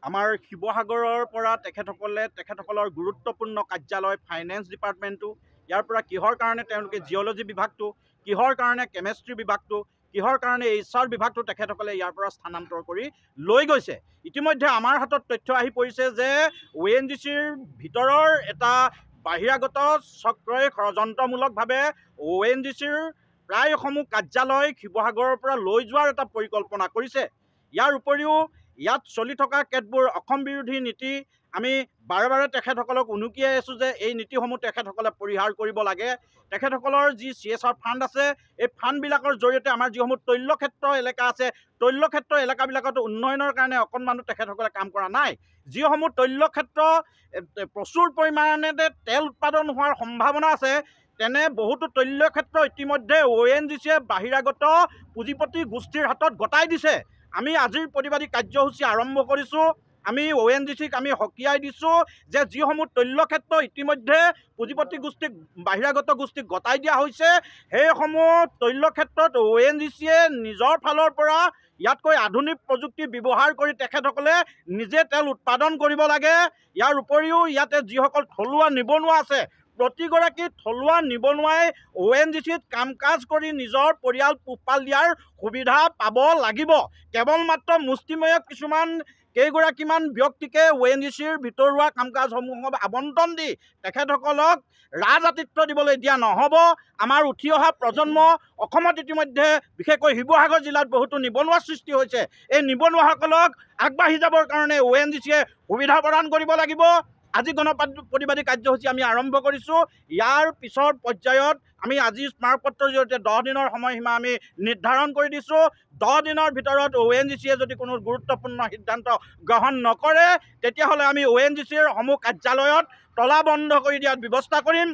আমাৰ শিৱসাগৰৰ পৰা তেখেতসকলৰ গুৰুত্বপূৰ্ণ কাৰ্যালয় ফাইনেন্স ডিপাৰ্টমেণ্টটো ইয়াৰ পৰা কিহৰ কাৰণে তেওঁলোকে জিঅ'লজি বিভাগটো কিহৰ কাৰণে কেমেষ্ট্ৰি বিভাগটো কিহৰ কাৰণে HR বিভাগটো তেখেতসকলে ইয়াৰ পৰা স্থানান্তৰ কৰি লৈ গৈছে। ইতিমধ্যে আমাৰ হাতত তথ্য আহি পৰিছে যে ONGCৰ ভিতৰৰ এটা বাহিৰাগত চক্ৰই ষড়যন্ত্ৰমূলকভাৱে ONGCৰ প্ৰায়সমূহ কাৰ্যালয় শিৱসাগৰৰ পৰা লৈ যোৱাৰ এটা পৰিকল্পনা কৰিছে। ইয়াৰ উপৰিও ইয়াত চলি থকা কেতবোৰ অসম বিৰোধী নীতি আমি বাৰে বাৰে তেখেতসকলক উনুকিয়াই আছোঁ যে এই নীতিসমূহ তেখেতসকলে পৰিহাৰ কৰিব লাগে। তেখেতসকলৰ যি CSR ফাণ্ড আছে এই ফাণ্ডবিলাকৰ জৰিয়তে আমাৰ যিসমূহ তৈলক্ষেত্ৰ এলেকা আছে তৈলক্ষেত্ৰ এলেকাবিলাকত উন্নয়নৰ কাৰণে অকণমানো তেখেতসকলে কাম কৰা নাই। যিসমূহ তৈলক্ষেত্ৰ প্ৰচুৰ পৰিমাণে তেল উৎপাদন হোৱাৰ সম্ভাৱনা আছে তেনে বহুতো তৈলক্ষেত্ৰ ইতিমধ্যে ONGCয়ে বাহিৰাগত পুঁজিপতি গোষ্ঠীৰ হাতত গতাই দিছে। আমি আজিৰ প্ৰতিবাদী কাৰ্যসূচী আৰম্ভ কৰিছোঁ। আমি ONGCক আমি সকীয়াই দিছোঁ যে যিসমূহ তৈলক্ষেত্ৰ ইতিমধ্যে পুঁজিপতি গোষ্ঠীক বাহিৰাগত গোষ্ঠীক গতাই দিয়া হৈছে সেইসমূহ তৈলক্ষেত্ৰত ONGCয়ে নিজৰ ফালৰ পৰা ইয়াতকৈ আধুনিক প্ৰযুক্তি ব্যৱহাৰ কৰি তেখেতসকলে নিজে তেল উৎপাদন কৰিব লাগে। ইয়াৰ উপৰিও ইয়াতে যিসকল থলুৱা নিবনুৱা আছে প্ৰতিগৰাকী থলুৱা নিবনুৱাই ONGCত কাম কাজ কৰি নিজৰ পৰিয়াল পোহপাল দিয়াৰ সুবিধা পাব লাগিব। কেৱল মাত্ৰ মুষ্টিমেয় কেইগৰাকীমান ব্যক্তিকে ONGCৰ ভিতৰুৱা কাম কাজসমূহক আবণ্টন দি তেখেতসকলক ৰাজআতিথ্য দিবলৈ দিয়া নহ'ব। আমাৰ উঠি অহা প্ৰজন্ম অসমত ইতিমধ্যে বিশেষকৈ শিৱসাগৰ জিলাত বহুতো নিবনুৱা সৃষ্টি হৈছে। এই নিবনুৱাসকলক আগবাঢ়ি যাবৰ কাৰণে ONGCয়ে সুবিধা প্ৰদান কৰিব লাগিব। আজি প্ৰতিবাদী কাৰ্যসূচী আমি আৰম্ভ কৰিছোঁ। ইয়াৰ পিছৰ পৰ্যায়ত আমি আজি স্মাৰকপত্ৰৰ জৰিয়তে 10 দিনৰ সময়সীমা আমি নিৰ্ধাৰণ কৰি দিছোঁ। 10 দিনৰ ভিতৰত ONGCয়ে যদি কোনো গুৰুত্বপূৰ্ণ সিদ্ধান্ত গ্ৰহণ নকৰে তেতিয়াহ'লে আমি ONGCৰ সমূহ কাৰ্যালয়ত তলা বন্ধ কৰি দিয়াৰ ব্যৱস্থা কৰিম।